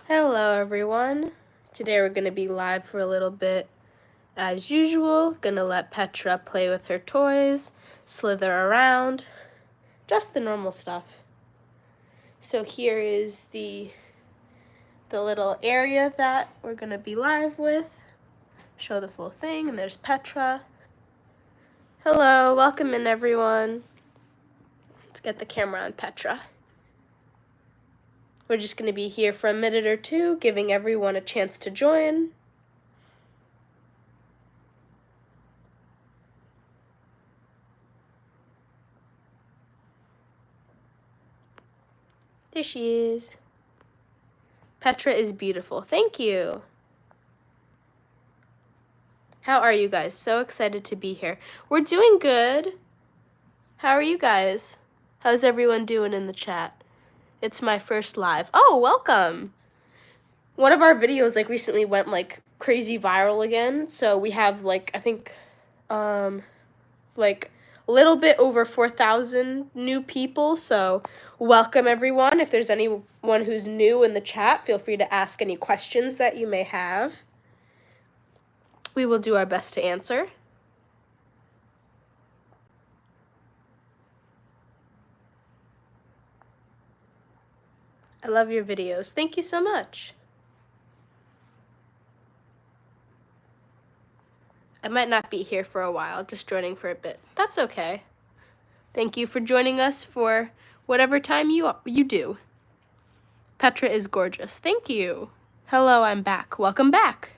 Hello everyone. Today we're going to be live for a little bit as usual. Gonna let Petra play with her toys, slither around, just the normal stuff. So here is the little area that we're going to be live with. Show the full thing, and there's Petra. Hello, welcome in everyone. Let's get the camera on Petra. We're just going to be here for a minute or two, giving everyone a chance to join. There she is. Petra is beautiful. Thank you. How are you guys? So excited to be here. We're doing good. How are you guys? How's everyone doing in the chat? It's my first live. Oh, welcome. One of our videos recently went crazy viral again. So we have I think a little bit over 4,000 new people. So welcome everyone. If there's anyone who's new in the chat, feel free to ask any questions that you may have. We will do our best to answer. I love your videos. Thank you so much. I might not be here for a while, just joining for a bit. That's okay. Thank you for joining us for whatever time you do. Petra is gorgeous. Thank you. Hello, I'm back. Welcome back.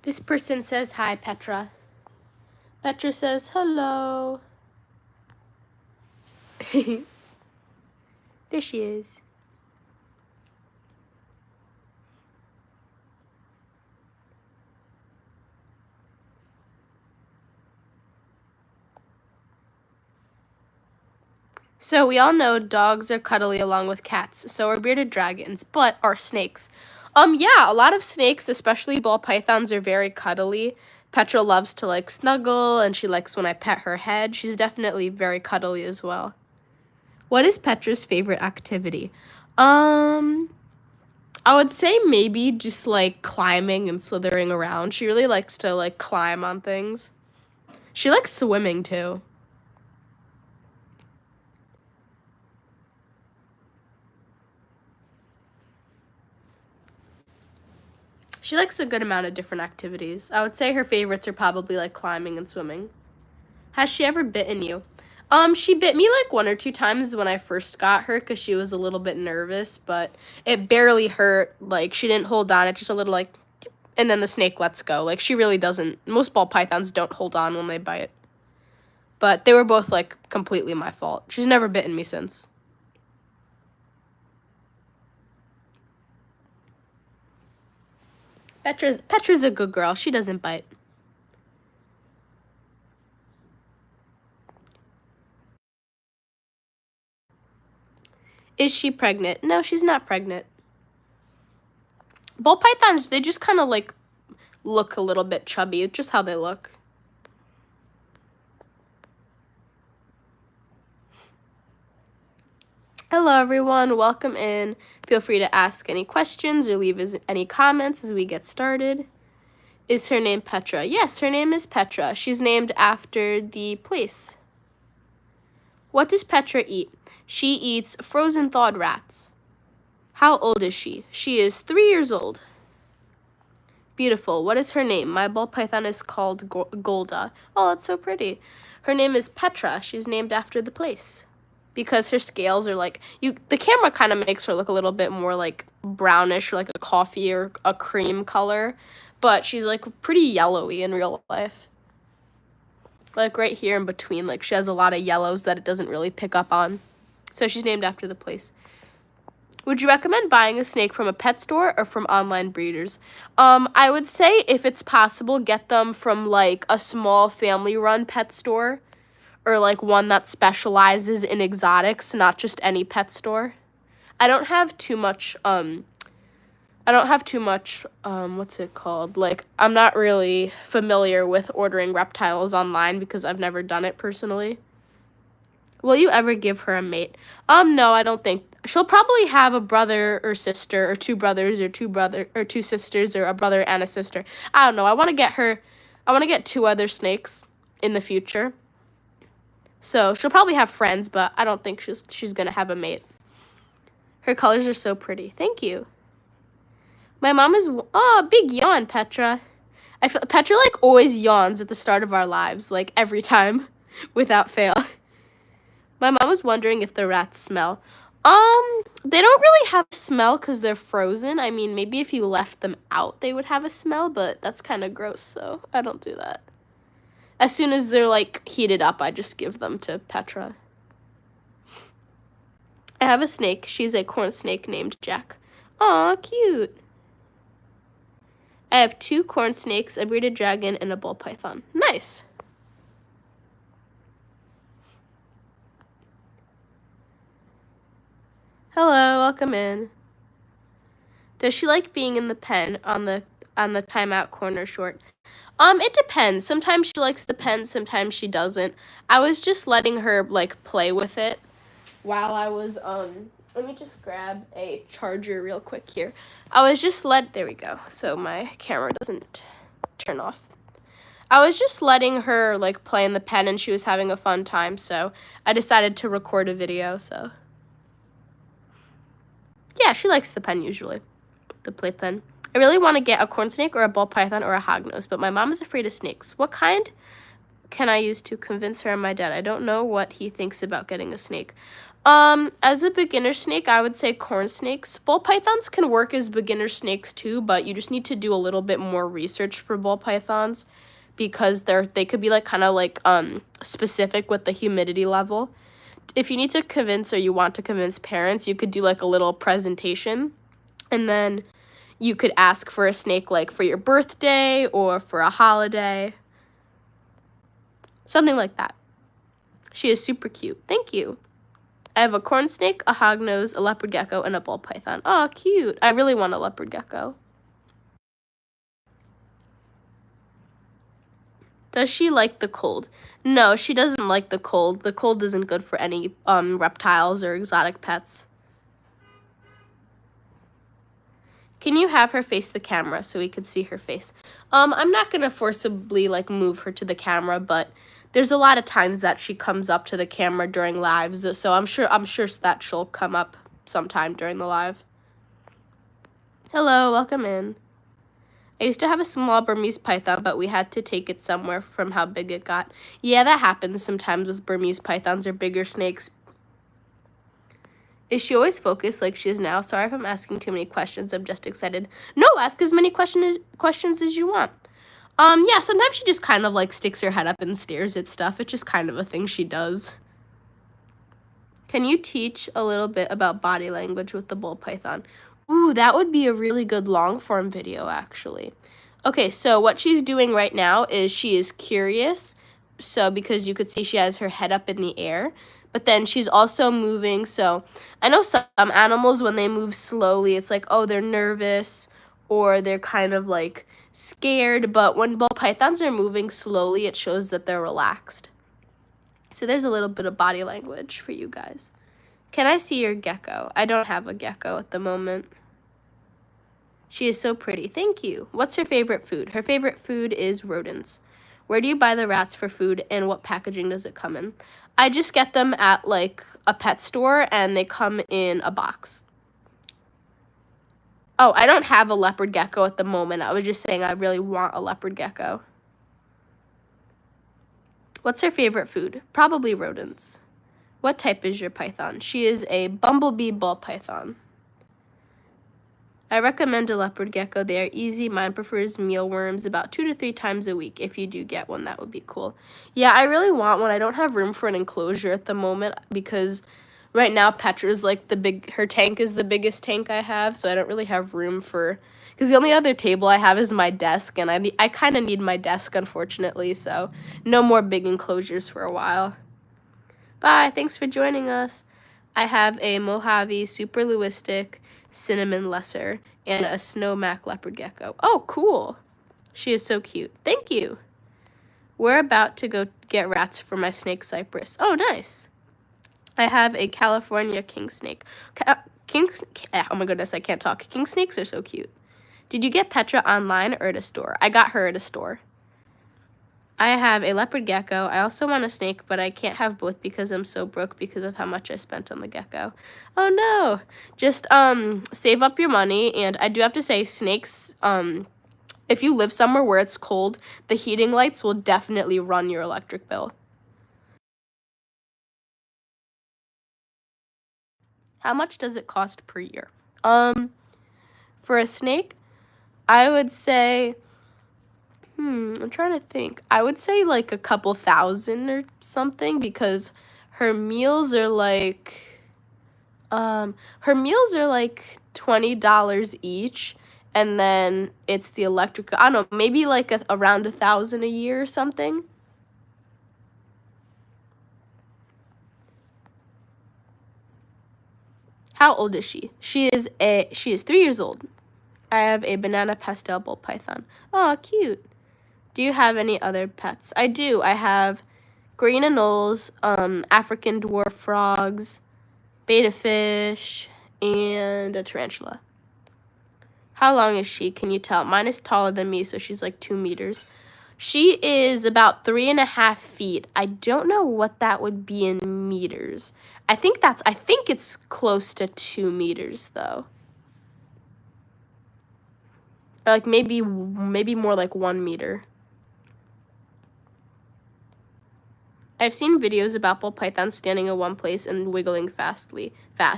This person says hi, Petra. Petra says hello. There she is. So we all know dogs are cuddly along with cats. So are bearded dragons, but are snakes. Yeah, a lot of snakes, especially ball pythons, are very cuddly. Petra loves to snuggle, and she likes when I pet her head. She's definitely very cuddly as well. What is Petra's favorite activity? I would say maybe just climbing and slithering around. She really likes to climb on things. She likes swimming too. She likes a good amount of different activities. I would say her favorites are probably climbing and swimming. Has she ever bitten you? She bit me 1 or 2 times when I first got her because she was a little bit nervous, but it barely hurt. She didn't hold on. It just a little and then the snake lets go. She really doesn't. Most ball pythons don't hold on when they bite. But they were both completely my fault. She's never bitten me since. Petra's a good girl. She doesn't bite. Is she pregnant? No, she's not pregnant. Ball pythons, they just kind of look a little bit chubby. It's just how they look. Hello everyone, welcome in. Feel free to ask any questions or leave any comments as we get started. Is her name Petra? Yes, her name is Petra. She's named after the place. What does Petra eat? She eats frozen thawed rats. How old is she? She is 3 years old. Beautiful. What is her name? My ball python is called Golda. Oh, that's so pretty. Her name is Petra. She's named after the place. Because her scales are the camera kind of makes her look a little bit more brownish or a coffee or a cream color, but she's pretty yellowy in real life. Right here in between, she has a lot of yellows that it doesn't really pick up on. So she's named after the place. Would you recommend buying a snake from a pet store or from online breeders? I would say if it's possible, get them from a small family-run pet store. Or one that specializes in exotics, not just any pet store. I don't have too much, what's it called? I'm not really familiar with ordering reptiles online because I've never done it personally. Will you ever give her a mate? No, I don't think. She'll probably have a brother or sister or two brothers or two sisters or a brother and a sister. I don't know. I want to get 2 other snakes in the future. So she'll probably have friends, but I don't think she's going to have a mate. Her colors are so pretty. Thank you. My mom is, oh, big yawn, Petra. I feel Petra like always yawns at the start of our lives, like every time, without fail. My mom was wondering if the rats smell. They don't really have a smell because they're frozen. I mean, maybe if you left them out, they would have a smell, but that's kind of gross, so I don't do that. As soon as they're, like, heated up, I just give them to Petra. I have a snake. She's a corn snake named Jack. Aw, cute. I have 2 corn snakes, a bearded dragon, and a ball python. Nice. Hello, welcome in. Does she like being in the pen on the timeout corner short? It depends. Sometimes she likes the pen, sometimes she doesn't. I was just letting her like play with it while I was let me just grab a charger real quick here. There we go. So my camera doesn't turn off. I was just letting her like play in the pen and she was having a fun time, so I decided to record a video, so. Yeah, she likes the pen usually, the playpen. I really want to get a corn snake or a ball python or a hognose, but my mom is afraid of snakes. What kind can I use to convince her and my dad? I don't know what he thinks about getting a snake. As a beginner snake, I would say corn snakes. Ball pythons can work as beginner snakes too, but you just need to do a little bit more research for ball pythons because they could be like kind of like specific with the humidity level. If you need to convince or you want to convince parents, you could do like a little presentation and then you could ask for a snake like for your birthday or for a holiday. Something like that. She is super cute. Thank you. I have a corn snake, a hognose, a leopard gecko, and a ball python. Oh, cute. I really want a leopard gecko. Does she like the cold? No, she doesn't like the cold. The cold isn't good for any reptiles or exotic pets. Can you have her face the camera so we could see her face? I'm not going to forcibly like move her to the camera, but there's a lot of times that she comes up to the camera during lives, so I'm sure that she'll come up sometime during the live. Hello, welcome in. I used to have a small Burmese python, but we had to take it somewhere from how big it got. Yeah, that happens sometimes with Burmese pythons or bigger snakes. Is she always focused like she is now? Sorry if I'm asking too many questions. I'm just excited. No, ask as many questions as you want. Yeah, sometimes she just kind of like sticks her head up and stares at stuff. It's just kind of a thing she does. Can you teach a little bit about body language with the bull python? Ooh, that would be a really good long form video, actually. Okay, so what she's doing right now is she is curious. So because you could see she has her head up in the air, but then she's also moving. So I know some animals, when they move slowly, it's like, oh, they're nervous or they're kind of like scared. But when ball pythons are moving slowly, it shows that they're relaxed. So there's a little bit of body language for you guys. Can I see your gecko? I don't have a gecko at the moment. She is so pretty. Thank you. What's her favorite food? Her favorite food is rodents. Where do you buy the rats for food and what packaging does it come in? I just get them at like a pet store and they come in a box. Oh, I don't have a leopard gecko at the moment. I was just saying I really want a leopard gecko. What's her favorite food? Probably rodents. What type is your python? She is a bumblebee ball python. I recommend a leopard gecko. They are easy. Mine prefers mealworms about 2 to 3 times a week. If you do get one, that would be cool. Yeah, I really want one. I don't have room for an enclosure at the moment because right now Petra's like her tank is the biggest tank I have, so I don't really have room for, because the only other table I have is my desk, and I kind of need my desk, unfortunately, so no more big enclosures for a while. Bye, thanks for joining us. I have a Mojave Super Lewistic Cinnamon Lesser and a Snow Mac Leopard Gecko. Oh, cool. She is so cute. Thank you. We're about to go get rats for my snake Cypress. Oh, nice. I have a California king snake. Oh my goodness, I can't talk. King snakes are so cute. Did you get Petra online or at a store? I got her at a store. I have a leopard gecko. I also want a snake, but I can't have both because I'm so broke because of how much I spent on the gecko. Oh no. Just save up your money, and I do have to say snakes, if you live somewhere where it's cold, the heating lights will definitely run your electric bill. How much does it cost per year? For a snake, I would say, I'm trying to think. I would say like a couple thousand or something, because her meals are like, $20 each, and then it's the electric, I don't know, maybe like around 1,000 a year or something. How old is she? She is 3 years old. I have a banana pastel ball python. Oh, cute. Do you have any other pets? I do. I have green anoles, African dwarf frogs, betta fish, and a tarantula. How long is she? Can you tell? Mine is taller than me, so she's like 2 meters. She is about 3.5 feet. I don't know what that would be in meters. I think it's close to 2 meters though. Or like maybe more like 1 meter. I've seen videos about ball pythons standing in one place and wiggling fast.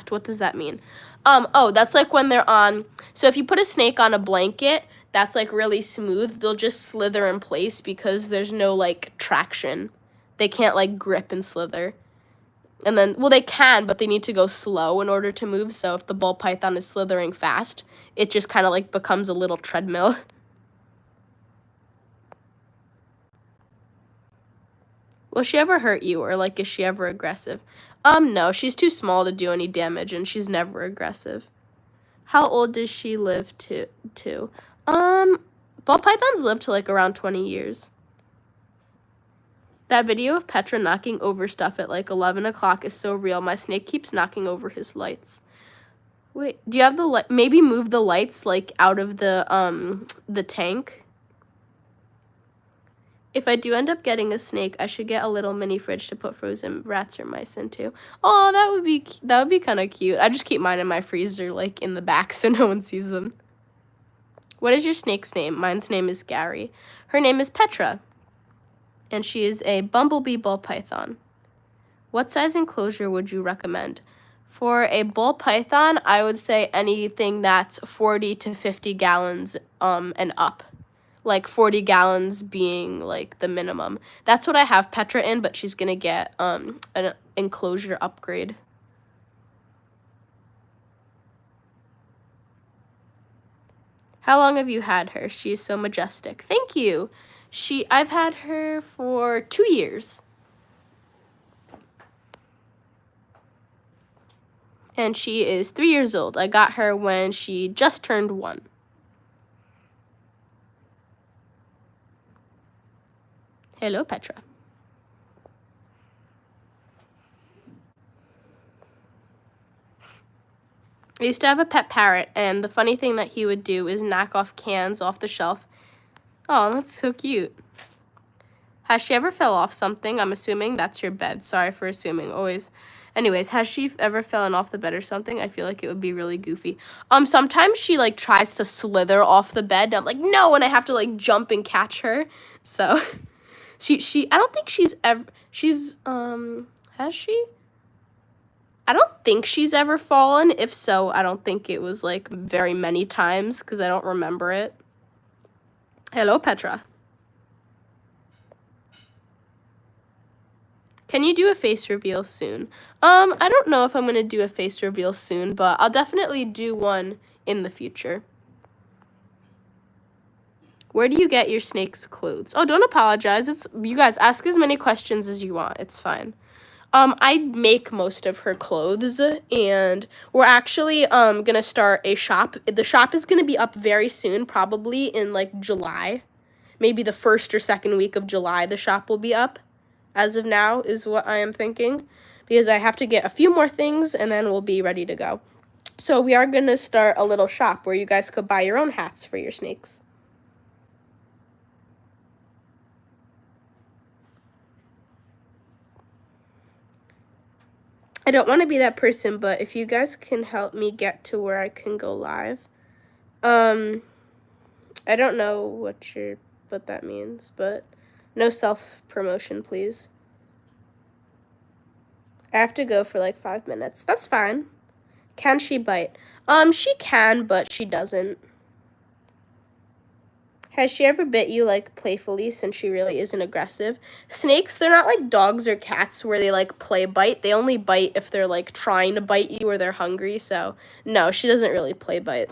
What does that mean? Oh, that's like when they're on. So if you put a snake on a blanket that's like really smooth, they'll just slither in place because there's no like traction. They can't like grip and slither. And then, well, they can, but they need to go slow in order to move. So if the ball python is slithering fast, it just kind of like becomes a little treadmill. Will she ever hurt you, or like is she ever aggressive? No, she's too small to do any damage, and she's never aggressive. How old does she live to? Ball pythons live to like around 20 years. That video of Petra knocking over stuff at like 11 o'clock is so real. My snake keeps knocking over his lights. Wait, do you have the light? Maybe move the lights like out of the tank. If I do end up getting a snake, I should get a little mini fridge to put frozen rats or mice into. Oh, that would be kind of cute. I just keep mine in my freezer, like in the back, so no one sees them. What is your snake's name? Mine's name is Gary. Her name is Petra, and she is a bumblebee ball python. What size enclosure would you recommend? For a ball python, I would say anything that's 40 to 50 gallons and up. Like 40 gallons being like the minimum. That's what I have Petra in, but she's gonna get an enclosure upgrade. How long have you had her? She's so majestic. Thank you. I've had her for 2 years. And she is 3 years old. I got her when she just turned 1. Hello, Petra. I used to have a pet parrot, and the funny thing that he would do is knock off cans off the shelf. Oh, that's so cute. Has she ever fell off something? I'm assuming that's your bed. Sorry for assuming, always. Anyways, has she ever fallen off the bed or something? I feel like it would be really goofy. Sometimes she like tries to slither off the bed, and I'm like, no, and I have to like jump and catch her. So I don't think has she? I don't think she's ever fallen. If so, I don't think it was like very many times because I don't remember it. Hello, Petra. Can you do a face reveal soon? I don't know if I'm going to do a face reveal soon, but I'll definitely do one in the future. Where do you get your snake's clothes? Oh, don't apologize. You guys ask as many questions as you want. It's fine. I make most of her clothes, and we're actually gonna start a shop. The shop is gonna be up very soon, probably in like July. Maybe the 1st or 2nd week of July the shop will be up. As of now is what I am thinking. because I have to get a few more things and then we'll be ready to go. So we are going to start a little shop where you guys could buy your own hats for your snakes. I don't want to be that person, but if you guys can help me get to where I can go live. I don't know what that means, but no self-promotion, please. I have to go for like 5 minutes. That's fine. Can she bite? She can, but she doesn't. Has she ever bit you, like, playfully, since she really isn't aggressive? Snakes, they're not like dogs or cats where they, like, play bite. They only bite if they're, like, trying to bite you or they're hungry. So, no, she doesn't really play bite.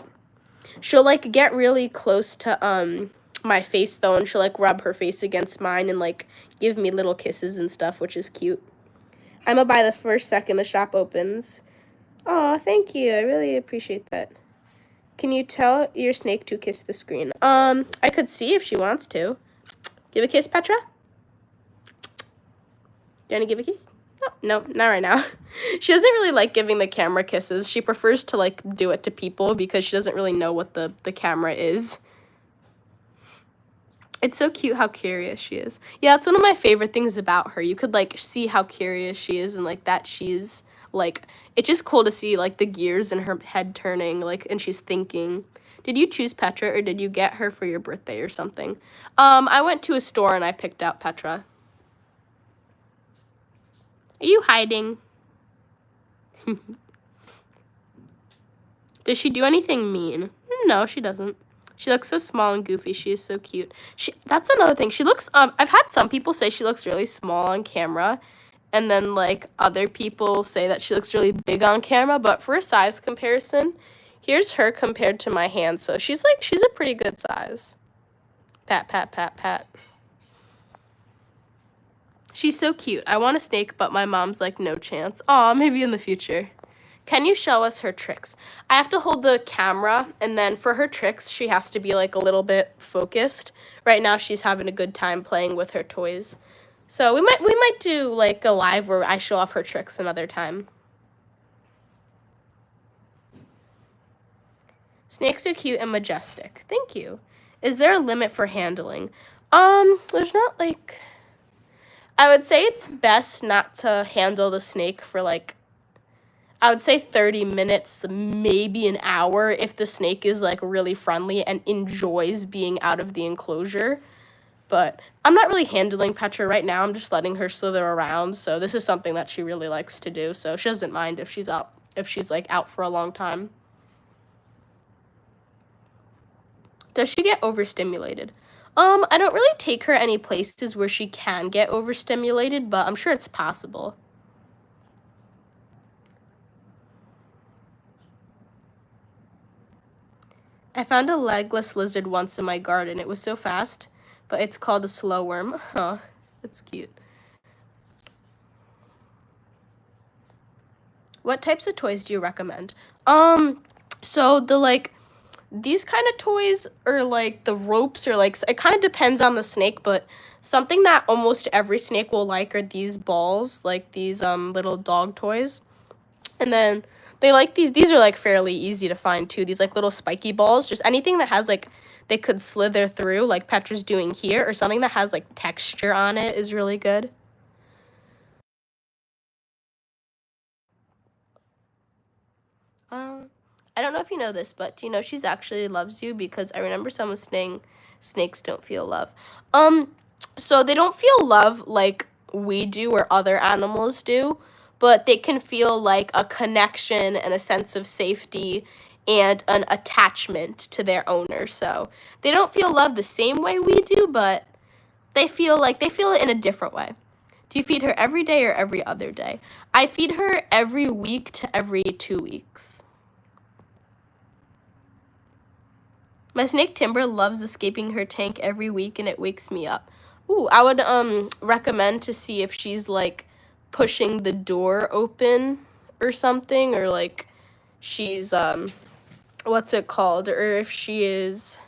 She'll, like, get really close to, my face, though, and she'll, like, rub her face against mine and, like, give me little kisses and stuff, which is cute. I'm gonna buy the first second the shop opens. Aw, thank you. I really appreciate that. Can you tell your snake to kiss the screen? I could see if she wants to. Give a kiss, Petra? Do you want to give a kiss? Oh, no, not right now. She doesn't really like giving the camera kisses. She prefers to, like, do it to people because she doesn't really know what the camera is. It's so cute how curious she is. Yeah, it's one of my favorite things about her. You could, like, see how curious she is and, like, that she's, like, it's just cool to see, like, the gears in her head turning, like, and she's thinking. Did you choose Petra or did you get her for your birthday or something? I went to a store and I picked out Petra. Are you hiding? Does she do anything mean? No, she doesn't. She looks so small and goofy. She is so cute. That's another thing. She looks, I've had some people say she looks really small on camera. And then, like, other people say that she looks really big on camera. But for a size comparison, here's her compared to my hand. So she's a pretty good size. Pat, pat, pat, pat. She's so cute. I want a snake, but my mom's like, no chance. Aw, maybe in the future. Can you show us her tricks? I have to hold the camera, and then for her tricks, she has to be, like, a little bit focused. Right now, she's having a good time playing with her toys. So we might do, like, a live where I show off her tricks another time. Snakes are cute and majestic. Thank you. Is there a limit for handling? There's not, like... I would say it's best not to handle the snake for, like, I would say 30 minutes, maybe an hour, if the snake is, like, really friendly and enjoys being out of the enclosure. But I'm not really handling Petra right now. I'm just letting her slither around. So this is something that she really likes to do. So she doesn't mind if she's like, out for a long time. Does she get overstimulated? I don't really take her any places where she can get overstimulated, but I'm sure it's possible. I found a legless lizard once in my garden. It was so fast, but it's called a slow worm. Oh, that's cute. What types of toys do you recommend? So these kind of toys or, like, the ropes or, like, it kind of depends on the snake, but something that almost every snake will like are these balls, like these little dog toys. And then they like these are, like, fairly easy to find too. These, like, little spiky balls, just anything that has, like, they could slither through, like Petra's doing here, or something that has, like, texture on it is really good. I don't know if you know this, but do you know she's actually loves you? Because I remember someone saying snakes don't feel love. So they don't feel love like we do or other animals do, but they can feel like a connection and a sense of safety and an attachment to their owner. So they don't feel love the same way we do, but they feel it in a different way. Do you feed her every day or every other day? I feed her every week to every 2 weeks. My snake Timber loves escaping her tank every week and it wakes me up. Ooh, I would recommend to see if she's, like, pushing the door open or something, or, like, she's what's it called, or if she is,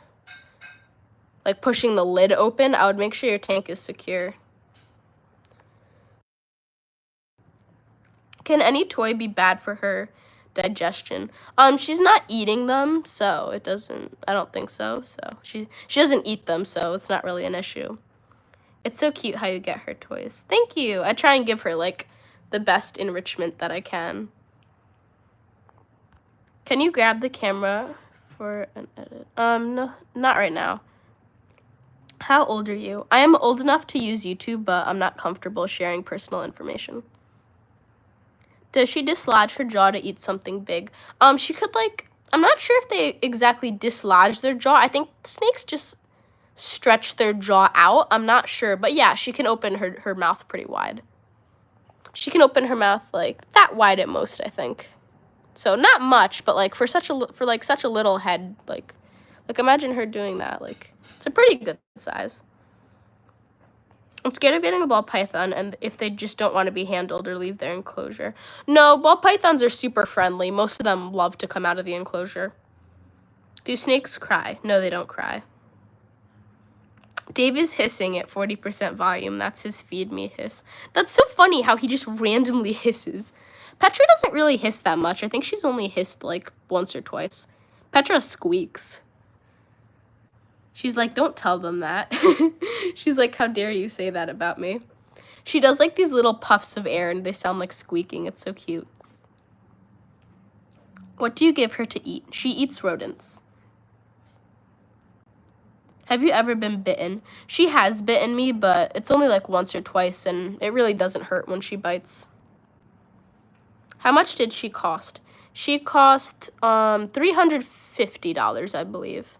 like, pushing the lid open. I would make sure your tank is secure. Can any toy be bad for her digestion? She's not eating them, so it doesn't, I don't think so. So she doesn't eat them, so it's not really an issue. It's so cute how you get her toys. Thank you. I try and give her like the best enrichment that I can. Can you grab the camera for an edit? No, not right now. How old are you? I am old enough to use YouTube, but I'm not comfortable sharing personal information. Does she dislodge her jaw to eat something big? She could like, I'm not sure if they exactly dislodge their jaw. I think snakes just stretch their jaw out. I'm not sure, but yeah, she can open her mouth pretty wide. She can open her mouth like that wide at most, I think. So not much, but like for such a little head, like imagine her doing that. Like it's a pretty good size. I'm scared of getting a ball python and if they just don't want to be handled or leave their enclosure. No, ball pythons are super friendly. Most of them love to come out of the enclosure. Do snakes cry? No, they don't cry. Dave is hissing at 40% volume. That's his feed me hiss. That's so funny how he just randomly hisses. Petra doesn't really hiss that much. I think she's only hissed like once or twice. Petra squeaks. She's like, don't tell them that. She's like, how dare you say that about me? She does like these little puffs of air and they sound like squeaking. It's so cute. What do you give her to eat? She eats rodents. Have you ever been bitten? She has bitten me, but it's only like once or twice and it really doesn't hurt when she bites. How much did she cost? She cost $350, I believe.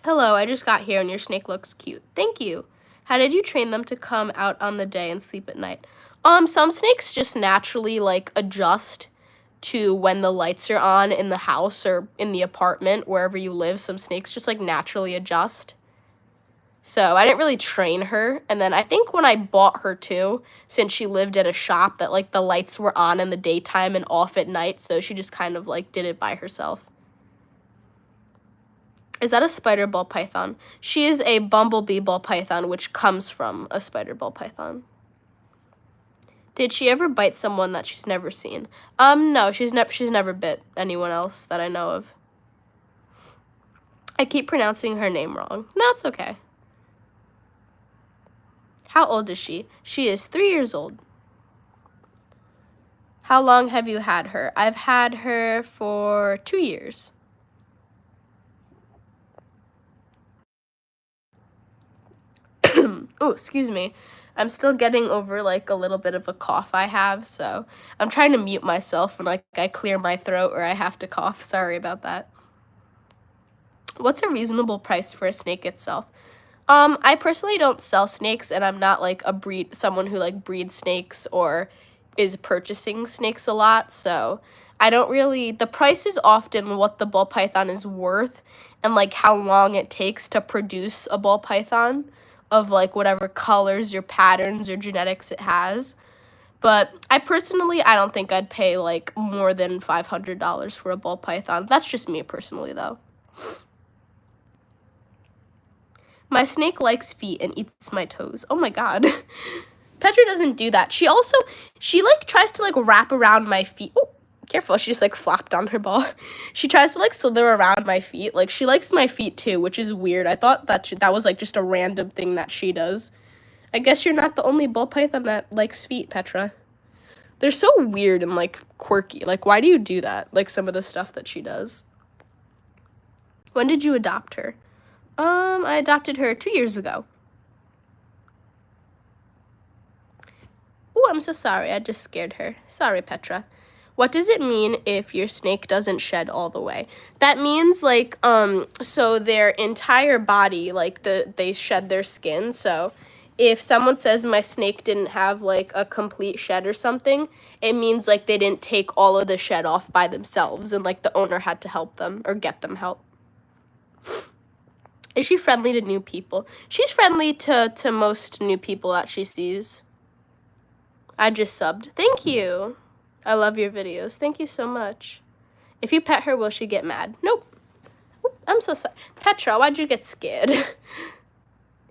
Hello, I just got here and your snake looks cute. Thank you. How did you train them to come out on the day and sleep at night? Some snakes just naturally like adjust to when the lights are on in the house or in the apartment, wherever you live. Some snakes just like naturally adjust. So I didn't really train her. And then I think when I bought her too, since she lived at a shop that like the lights were on in the daytime and off at night, so she just kind of like did it by herself. Is that a spider ball python? She is a bumblebee ball python, which comes from a spider ball python. Did she ever bite someone that she's never seen? No, she's never bit anyone else that I know of. I keep pronouncing her name wrong. That's okay. How old is she? She is 3 years old. How long have you had her? I've had her for 2 years. Oh, excuse me. I'm still getting over like a little bit of a cough I have, so I'm trying to mute myself when like I clear my throat or I have to cough. Sorry about that. What's a reasonable price for a snake itself? I personally don't sell snakes, and I'm not like someone who like breeds snakes or is purchasing snakes a lot, so I don't really, the price is often what the ball python is worth and like how long it takes to produce a ball python of like whatever colors or patterns or genetics it has. But I don't think I'd pay like more than $500 for a ball python. That's just me personally though. My snake likes feet and eats my toes. Oh my god. Petra doesn't do that. She like tries to like wrap around my feet. Oh, careful. She just like flopped on her ball. She tries to like slither around my feet. Like she likes my feet too, which is weird. I thought that was like just a random thing that she does. I guess you're not the only ball python that likes feet, Petra. They're so weird and like quirky. Like why do you do that? Like some of the stuff that she does. When did you adopt her? I adopted her 2 years ago. Oh, I'm so sorry. I just scared her. Sorry, Petra. What does it mean if your snake doesn't shed all the way? That means like so their entire body, like they shed their skin. So if someone says my snake didn't have like a complete shed or something, it means like they didn't take all of the shed off by themselves and like the owner had to help them or get them help. Is she friendly to new people? She's friendly to most new people that she sees. I just subbed. Thank you. I love your videos. Thank you so much. If you pet her, will she get mad? Nope. Oop, I'm so sorry. Petra, why'd you get scared?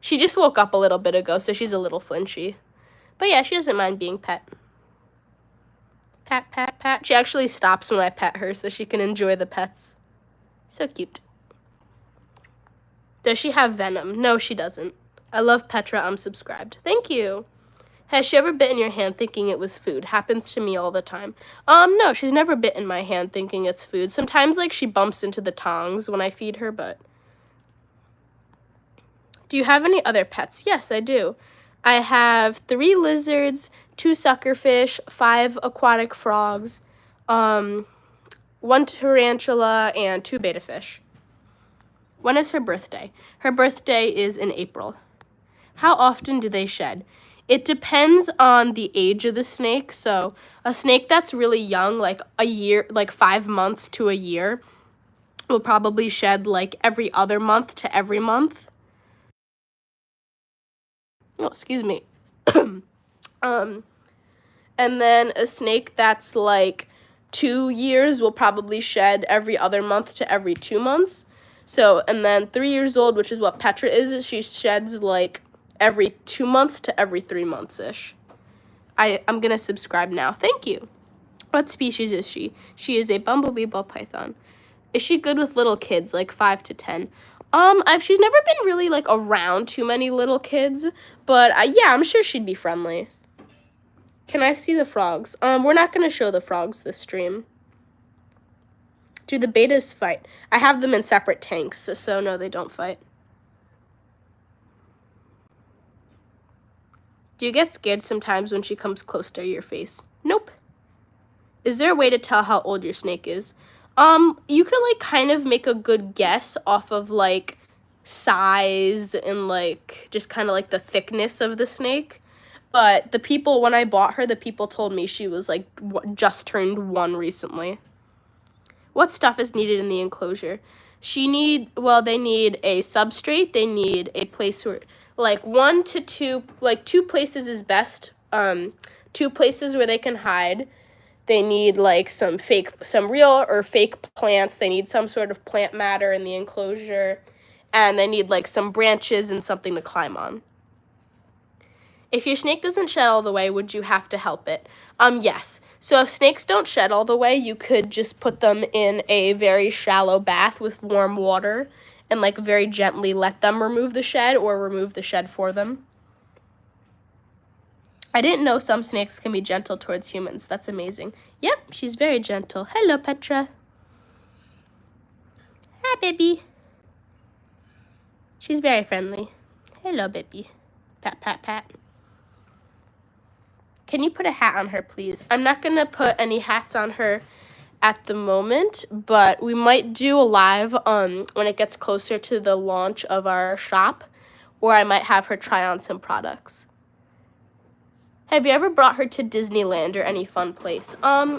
She just woke up a little bit ago, so she's a little flinchy. But yeah, she doesn't mind being pet. Pat, pat, pat. She actually stops when I pet her so she can enjoy the pets. So cute. Does she have venom? No, she doesn't. I love Petra. I'm subscribed. Thank you. Has she ever bitten your hand thinking it was food? Happens to me all the time. No, she's never bitten my hand thinking it's food. Sometimes, like, she bumps into the tongs when I feed her, but... Do you have any other pets? Yes, I do. I have 3 lizards, 2 suckerfish, 5 aquatic frogs, 1 tarantula, and 2 betta fish. When is her birthday? Her birthday is in April. How often do they shed? It depends on the age of the snake. So a snake that's really young, like a year, like 5 months to a year, will probably shed like every other month to every month. Oh, excuse me. And then a snake that's like 2 years will probably shed every other month to every 2 months. So, and then 3 years old, which is what Petra is she sheds like every 2 months to every 3 months-ish. I'm going to subscribe now. Thank you. What species is she? She is a bumblebee ballpython. Is she good with little kids, like 5 to 10? She's never been really, like, around too many little kids, but, yeah, I'm sure she'd be friendly. Can I see the frogs? We're not going to show the frogs this stream. Do the betas fight? I have them in separate tanks, so no, they don't fight. Do you get scared sometimes when she comes close to your face? Nope. Is there a way to tell how old your snake is? You could, like, kind of make a good guess off of, like, size and, like, just kind of, like, the thickness of the snake. But the people, when I bought her, the people told me she was, like, just turned 1 recently. What stuff is needed in the enclosure? They need a substrate. They need a place where, like, 1 to 2, like, 2 places is best. 2 places where they can hide. They need, like, some real or fake plants. They need some sort of plant matter in the enclosure. And they need, like, some branches and something to climb on. If your snake doesn't shed all the way, would you have to help it? Yes. So if snakes don't shed all the way, you could just put them in a very shallow bath with warm water and, like, very gently let them remove the shed or remove the shed for them. I didn't know some snakes can be gentle towards humans. That's amazing. Yep, she's very gentle. Hello, Petra. Hi, baby. She's very friendly. Hello, baby. Pat, pat, pat. Can you put a hat on her, please? I'm not going to put any hats on her at the moment, but we might do a live when it gets closer to the launch of our shop, or I might have her try on some products. Have you ever brought her to Disneyland or any fun place?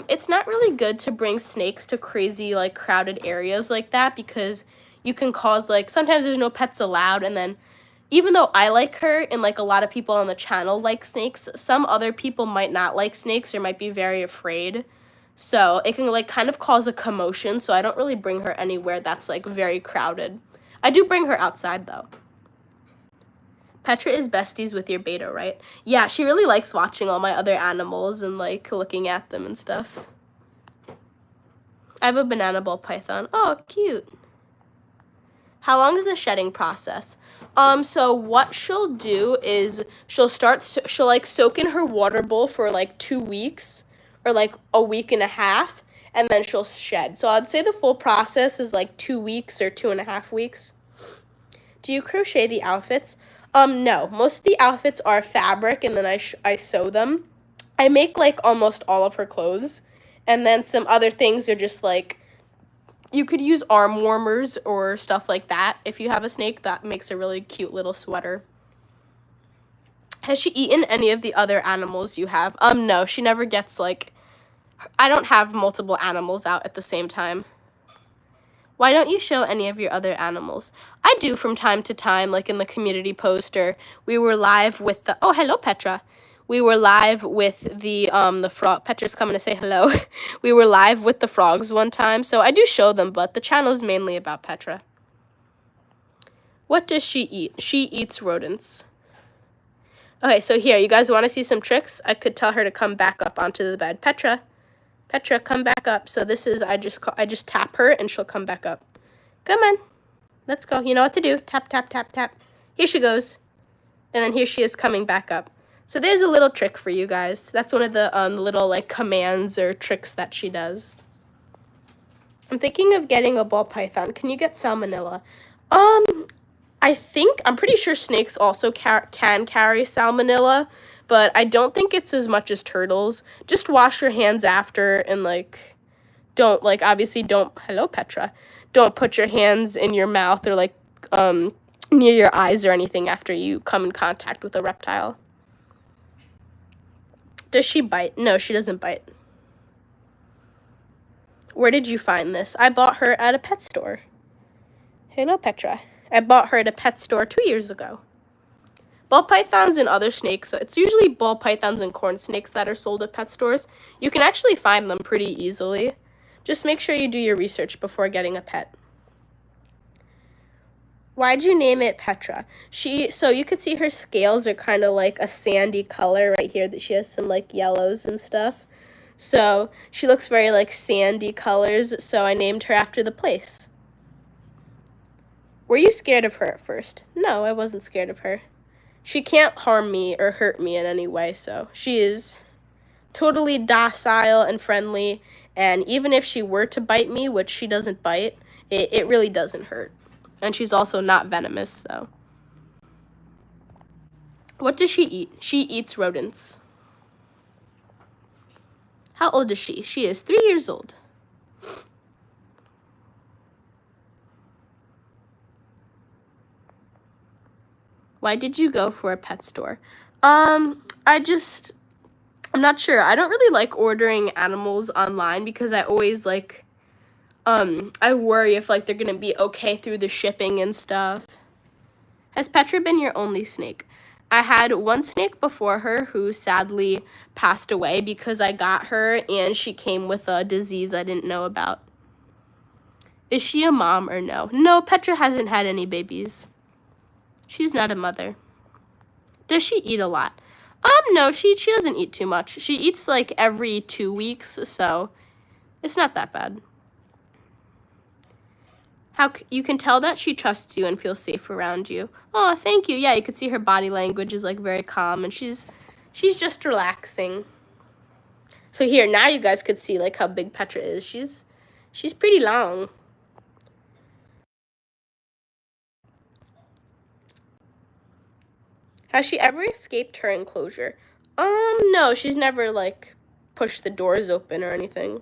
It's not really good to bring snakes to crazy, like, crowded areas like that because you can cause, like, sometimes there's no pets allowed, and then even though I like her and, like, a lot of people on the channel like snakes, some other people might not like snakes or might be very afraid. So it can, like, kind of cause a commotion, so I don't really bring her anywhere that's, like, very crowded. I do bring her outside, though. Petra is besties with your beta, right? Yeah, she really likes watching all my other animals and, like, looking at them and stuff. I have a banana ball python. Oh, cute. How long is the shedding process? So what she'll do is she'll like soak in her water bowl for like 2 weeks or like a week and a half, and then she'll shed. So I'd say the full process is like 2 weeks or 2.5 weeks. Do you crochet the outfits? No, most of the outfits are fabric and then I sew them. I make like almost all of her clothes, and then some other things are just like, you could use arm warmers or stuff like that. If you have a snake, that makes a really cute little sweater. Has she eaten any of the other animals you have? No, she never gets, like, I don't have multiple animals out at the same time. Why don't you show any of your other animals? I do from time to time, like in the community poster. We were live with the, oh, hello, Petra. We were live with the frog. Petra's coming to say hello. We were live with the frogs one time, so I do show them, but the channel is mainly about Petra. What does she eat? She eats rodents. Okay, so here, you guys want to see some tricks? I could tell her to come back up onto the bed. Petra, come back up. So this is, I just tap her and she'll come back up. Come on, let's go. You know what to do. Tap, tap, tap, tap. Here she goes. And then here she is coming back up. So there's a little trick for you guys. That's one of the little like commands or tricks that she does. I'm thinking of getting a ball python. Can you get salmonella? I'm pretty sure snakes also can carry salmonella, but I don't think it's as much as turtles. Just wash your hands after and like, don't like, obviously don't, hello Petra, don't put your hands in your mouth or like near your eyes or anything after you come in contact with a reptile. Does she bite? No, she doesn't bite. Where did you find this? I bought her at a pet store. Hello, Petra. I bought her at a pet store 2 years ago. Ball pythons and other snakes, it's usually ball pythons and corn snakes that are sold at pet stores. You can actually find them pretty easily. Just make sure you do your research before getting a pet. Why'd you name it Petra? So you could see her scales are kind of like a sandy color right here, that she has some like yellows and stuff. So she looks very like sandy colors, so I named her after the place. Were you scared of her at first? No, I wasn't scared of her. She can't harm me or hurt me in any way, so she is totally docile and friendly, and even if she were to bite me, which she doesn't bite, it really doesn't hurt. And she's also not venomous, so. What does she eat? She eats rodents. How old is she? She is 3 years old. Why did you go for a pet store? I'm not sure. I don't really like ordering animals online because I always like, I worry if like they're gonna be okay through the shipping and stuff. Has Petra been your only snake? I had one snake before her who sadly passed away because I got her and she came with a disease I didn't know about. Is she a mom or no? No, Petra hasn't had any babies. She's not a mother. Does she eat a lot? No, she doesn't eat too much. She eats like every 2 weeks, so it's not that bad. How you can tell that she trusts you and feels safe around you. Oh, thank you. Yeah, you could see her body language is like very calm and she's just relaxing. So here, now you guys could see like how big Petra is. She's pretty long. Has she ever escaped her enclosure? No, she's never like pushed the doors open or anything.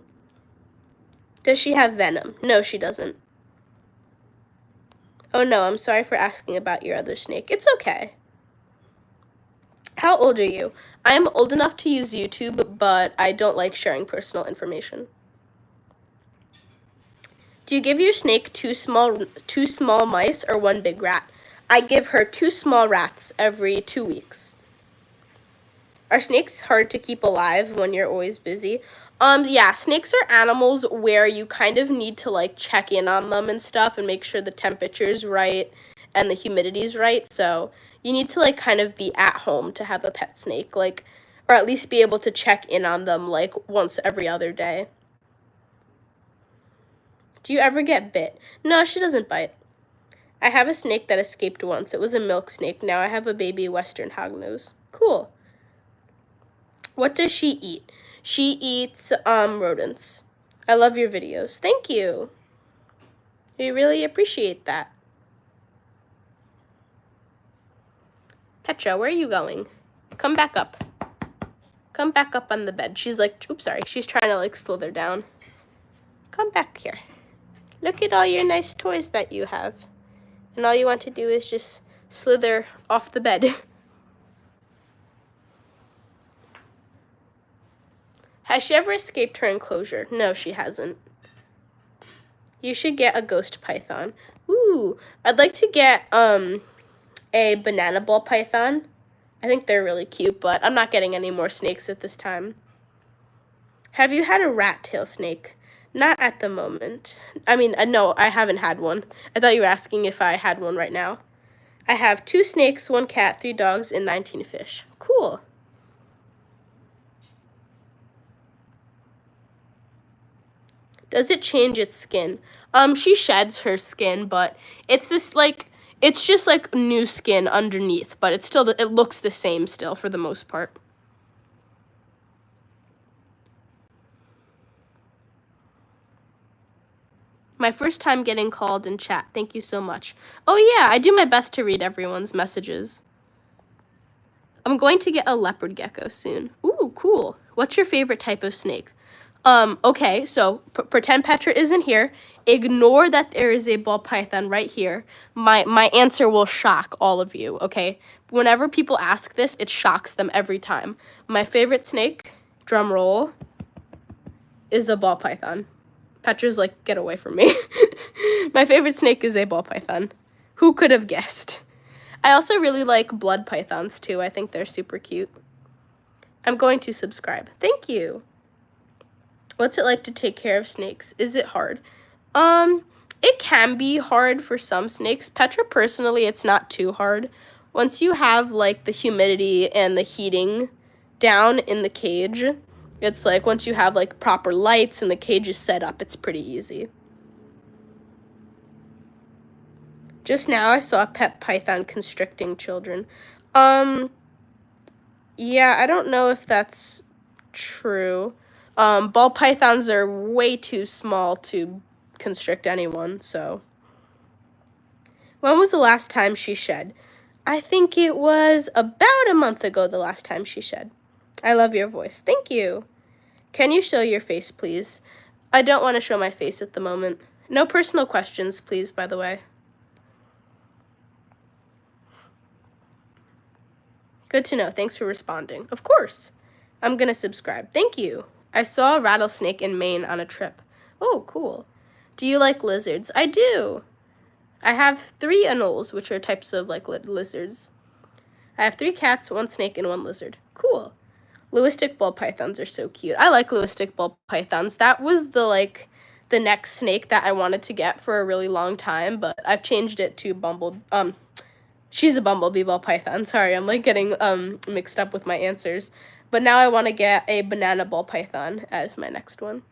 Does she have venom? No, she doesn't. Oh no, I'm sorry for asking about your other snake. It's okay. How old are you? I'm old enough to use YouTube, but I don't like sharing personal information. Do you give your snake two small mice or one big rat? I give her 2 small rats every 2 weeks. Are snakes hard to keep alive when you're always busy? Yeah, snakes are animals where you kind of need to like check in on them and stuff and make sure the temperature's right and the humidity's right. So you need to like kind of be at home to have a pet snake, like, or at least be able to check in on them like once every other day. Do you ever get bit? No, she doesn't bite. I have a snake that escaped once. It was a milk snake. Now I have a baby western hognose. Cool. What does she eat? She eats rodents. I love your videos. Thank you. We really appreciate that. Petra, where are you going? Come back up. Come back up on the bed. She's like, oops, sorry. She's trying to like slither down. Come back here. Look at all your nice toys that you have. And all you want to do is just slither off the bed. Has she ever escaped her enclosure? No, she hasn't. You should get a ghost python. Ooh, I'd like to get a banana ball python. I think they're really cute, but I'm not getting any more snakes at this time. Have you had a rat tail snake? Not at the moment. I mean, no, I haven't had one. I thought you were asking if I had one right now. I have 2 snakes, 1 cat, 3 dogs, and 19 fish. Cool. Does it change its skin? She sheds her skin, but it's this like, it's just like new skin underneath, but it's still, it looks the same still for the most part. My first time getting called in chat. Thank you so much. Oh yeah, I do my best to read everyone's messages. I'm going to get a leopard gecko soon. Ooh, cool. What's your favorite type of snake? Okay, so pretend Petra isn't here. Ignore that there is a ball python right here. My answer will shock all of you, okay? Whenever people ask this, it shocks them every time. My favorite snake, drum roll, is a ball python. Petra's like, get away from me. My favorite snake is a ball python. Who could have guessed? I also really like blood pythons too. I think they're super cute. I'm going to subscribe. Thank you. What's it like to take care of snakes? Is it hard? It can be hard for some snakes. Petra, personally, it's not too hard. Once you have, like, the humidity and the heating down in the cage, it's like once you have, like, proper lights and the cage is set up, it's pretty easy. Just now, I saw a pet python constricting children. Yeah, I don't know if that's true. Ball pythons are way too small to constrict anyone, so. When was the last time she shed? I think it was about a month ago the last time she shed. I love your voice. Thank you. Can you show your face, please? I don't want to show my face at the moment. No personal questions, please, by the way. Good to know. Thanks for responding. Of course. I'm gonna subscribe. Thank you. I saw a rattlesnake in Maine on a trip. Oh, cool. Do you like lizards? I do. I have 3 anoles, which are types of like lizards. I have 3 cats, 1 snake, and 1 lizard. Cool. Lewistic ball pythons are so cute. I like Lewistic ball pythons. That was the next snake that I wanted to get for a really long time, but I've changed it to she's a bumblebee ball python. Sorry, I'm like getting mixed up with my answers. But now I want to get a banana ball python as my next one.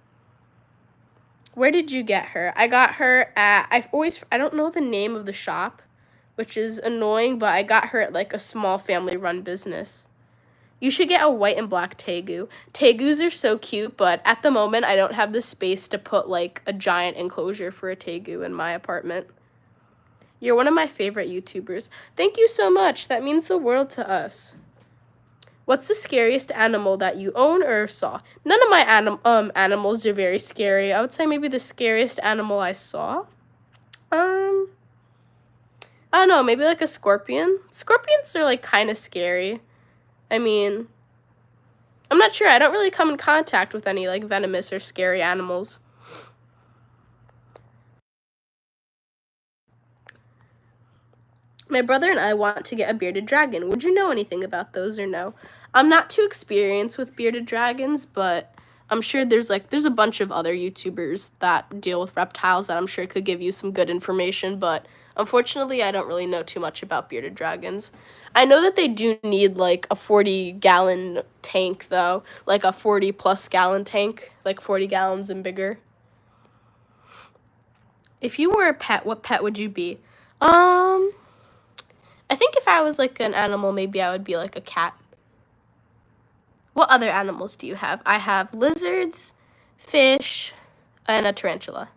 Where did you get her? I got her at, I don't know the name of the shop, which is annoying, but I got her at like a small family-run business. You should get a white and black tegu. Tegus are so cute, but at the moment I don't have the space to put like a giant enclosure for a tegu in my apartment. You're one of my favorite YouTubers. Thank you so much. That means the world to us. What's the scariest animal that you own or saw? None of my animals are very scary. I would say maybe the scariest animal I saw. I don't know, maybe like a scorpion. Scorpions are like kind of scary. I mean, I'm not sure. I don't really come in contact with any like venomous or scary animals. My brother and I want to get a bearded dragon. Would you know anything about those or no? I'm not too experienced with bearded dragons, but I'm sure there's a bunch of other YouTubers that deal with reptiles that I'm sure could give you some good information, but unfortunately I don't really know too much about bearded dragons. I know that they do need like a 40-gallon tank though, like a 40+ gallon tank, like 40 gallons and bigger. If you were a pet, what pet would you be? I think if I was like an animal, maybe I would be like a cat. What other animals do you have? I have lizards, fish, and a tarantula.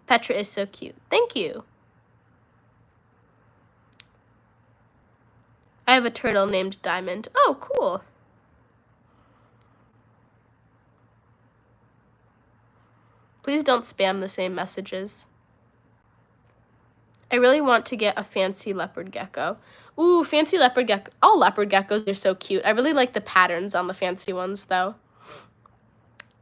Petra is so cute. Thank you. I have a turtle named Diamond. Oh, cool. Please don't spam the same messages. I really want to get a fancy leopard gecko. Ooh, fancy leopard gecko. All leopard geckos are so cute. I really like the patterns on the fancy ones, though.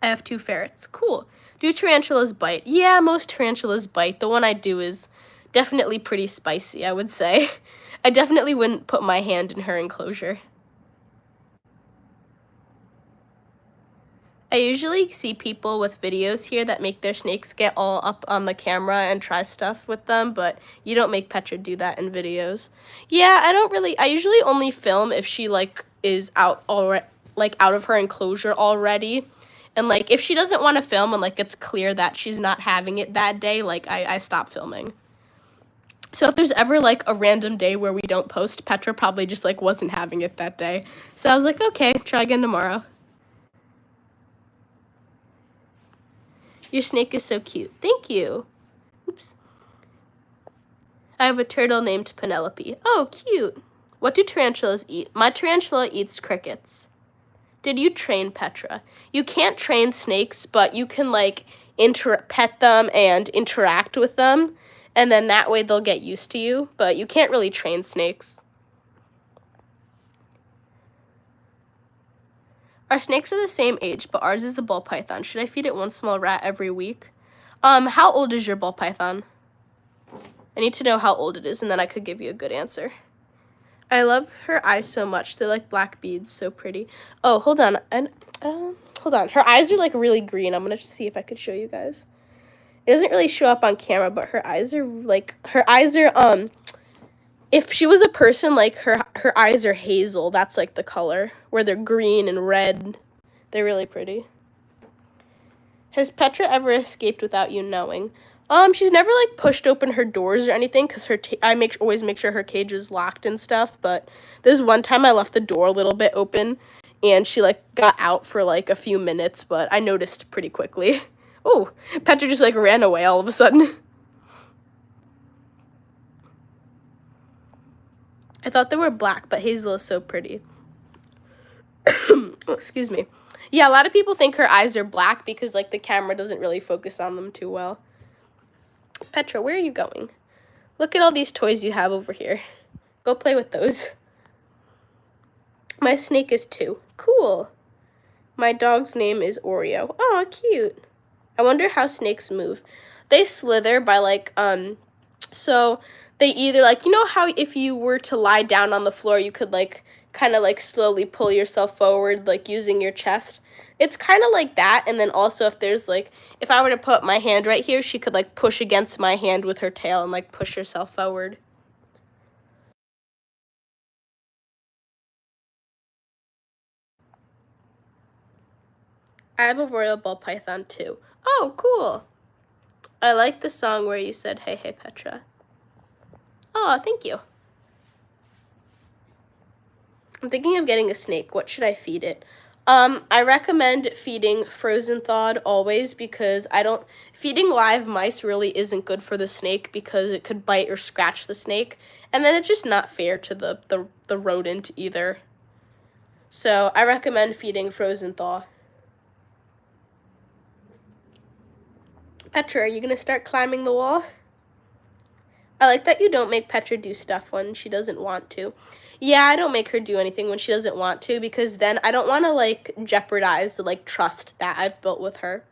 I have 2 ferrets. Cool. Do tarantulas bite? Yeah, most tarantulas bite. The one I do is definitely pretty spicy, I would say. I definitely wouldn't put my hand in her enclosure. I usually see people with videos here that make their snakes get all up on the camera and try stuff with them, but you don't make Petra do that in videos. Yeah, I usually only film if she, like, is out already, like, out of her enclosure already. And, like, if she doesn't want to film and, like, it's clear that she's not having it that day, like, I stop filming. So if there's ever, like, a random day where we don't post, Petra probably just, like, wasn't having it that day. So I was like, okay, try again tomorrow. Your snake is so cute. Thank you. Oops. I have a turtle named Penelope. Oh, cute. What do tarantulas eat? My tarantula eats crickets. Did you train Petra? You can't train snakes, but you can, like, pet them and interact with them, and then that way they'll get used to you, but you can't really train snakes. Our snakes are the same age, but ours is a ball python. Should I feed it one small rat every week? How old is your ball python? I need to know how old it is, and then I could give you a good answer. I love her eyes so much. They're like black beads, so pretty. Oh, hold on. Hold on. Her eyes are like really green. I'm gonna see if I could show you guys. It doesn't really show up on camera, but her eyes are if she was a person, like her eyes are hazel. That's like the color, where they're green and red. They're really pretty. Has Petra ever escaped without you knowing? She's never, like, pushed open her doors or anything, because I always make sure her cage is locked and stuff, but there's one time I left the door a little bit open, and she, like, got out for, like, a few minutes, but I noticed pretty quickly. Oh, Petra just, like, ran away all of a sudden. I thought they were black, but Hazel is so pretty. Oh, excuse me. Yeah, a lot of people think her eyes are black because, like, the camera doesn't really focus on them too well. Petra, where are you going? Look at all these toys you have over here. Go play with those. My snake is 2. Cool. My dog's name is Oreo. Oh, cute. I wonder how snakes move. They slither by, like, so they either, like, you know how if you were to lie down on the floor, you could, like, kind of, like, slowly pull yourself forward, like, using your chest? It's kind of like that, and then also if there's, like, if I were to put my hand right here, she could, like, push against my hand with her tail and, like, push herself forward. I have a royal ball python, too. Oh, cool. I like the song where you said, hey, hey, Petra. Oh, thank you. I'm thinking of getting a snake. What should I feed it? I recommend feeding frozen thawed always, because feeding live mice really isn't good for the snake because it could bite or scratch the snake, and then it's just not fair to the rodent either. So I recommend feeding frozen thaw. Petra, are you gonna start climbing the wall? I like that you don't make Petra do stuff when she doesn't want to. Yeah, I don't make her do anything when she doesn't want to, because then I don't want to, like, jeopardize the, like, trust that I've built with her.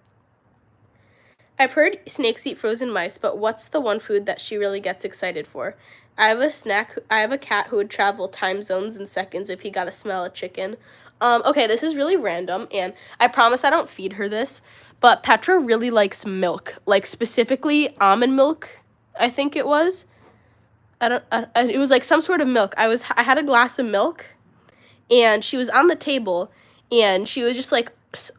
I've heard snakes eat frozen mice, but what's the one food that she really gets excited for? I have a cat who would travel time zones in seconds if he got to smell a chicken. Okay, this is really random, and I promise I don't feed her this, but Petra really likes milk, like, specifically almond milk, I think it was. It was like some sort of milk. I had a glass of milk, and she was on the table, and she was just, like,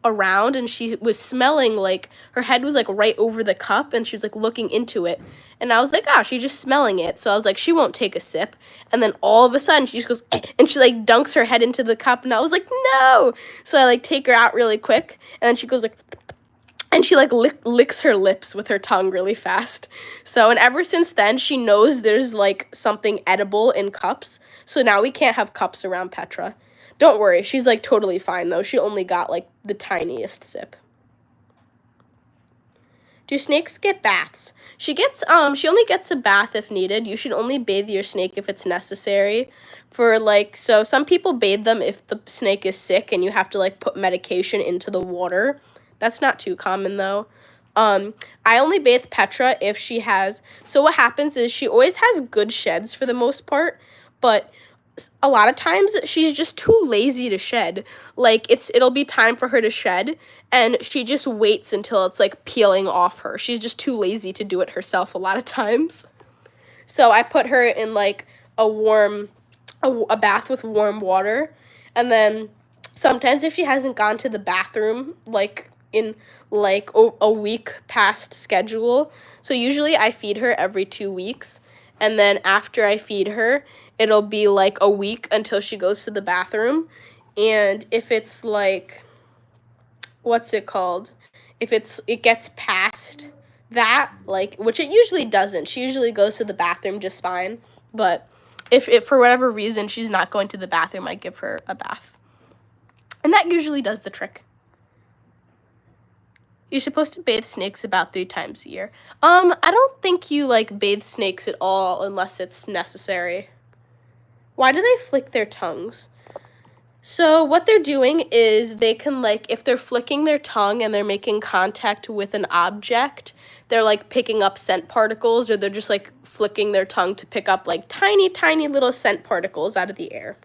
around, and she was smelling, like, her head was, like, right over the cup, and she was, like, looking into it, and I was like, oh, she's just smelling it, so I was like, she won't take a sip, and then all of a sudden, she just goes, and she, like, dunks her head into the cup, and I was like, no, so I, like, take her out really quick, and then she goes, like, and she, like, licks her lips with her tongue really fast. So, and ever since then, she knows there's, like, something edible in cups. So now we can't have cups around Petra. Don't worry, she's, like, totally fine, though. She only got, like, the tiniest sip. Do snakes get baths? She only gets a bath if needed. You should only bathe your snake if it's necessary. So some people bathe them if the snake is sick and you have to, like, put medication into the water. That's not too common, though. I only bathe Petra if she has... So what happens is she always has good sheds for the most part, but a lot of times she's just too lazy to shed. Like, it'll be time for her to shed, and she just waits until it's like peeling off her. She's just too lazy to do it herself a lot of times. So I put her in like a bath with warm water, and then sometimes if she hasn't gone to the bathroom like in like a week past schedule, so usually I feed her every 2 weeks, and then after I feed her, it'll be like a week until she goes to the bathroom. And if it's like, what's it called? If it gets past that, like, which it usually doesn't. She usually goes to the bathroom just fine. But if for whatever reason she's not going to the bathroom, I give her a bath. And that usually does the trick. You're supposed to bathe snakes about 3 times a year. I don't think you, like, bathe snakes at all unless it's necessary. Why do they flick their tongues? So what they're doing is they can, like, if they're flicking their tongue and they're making contact with an object, they're, like, picking up scent particles, or they're just, like, flicking their tongue to pick up, like, tiny, tiny little scent particles out of the air.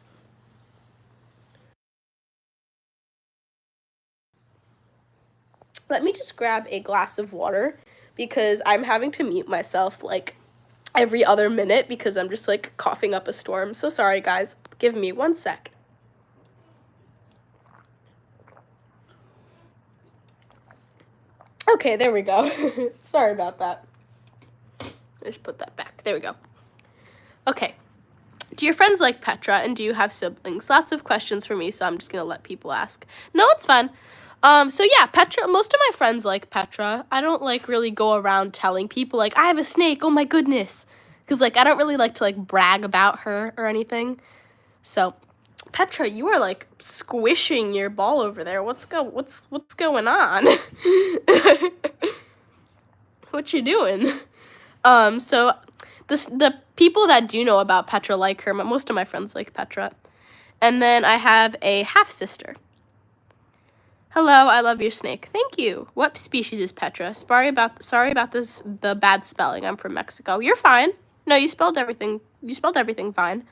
Let me just grab a glass of water because I'm having to mute myself, like, every other minute because I'm just, like, coughing up a storm. So sorry, guys. Give me 1 sec. Okay, there we go. Sorry about that. Just put that back. There we go. Okay. Do your friends like Petra, and do you have siblings? Lots of questions for me, so I'm just going to let people ask. No, it's fine. So yeah, Petra, most of my friends like Petra. I don't, like, really go around telling people, like, I have a snake, oh my goodness. Because, like, I don't really like to, like, brag about her or anything. So, Petra, you are, like, squishing your ball over there. What's going on? What you doing? So the people that do know about Petra like her. Most of my friends like Petra. And then I have a half-sister. Hello, I love your snake. Thank you. What species is Petra? Sorry about the bad spelling. I'm from Mexico. You're fine. No, you spelled everything fine.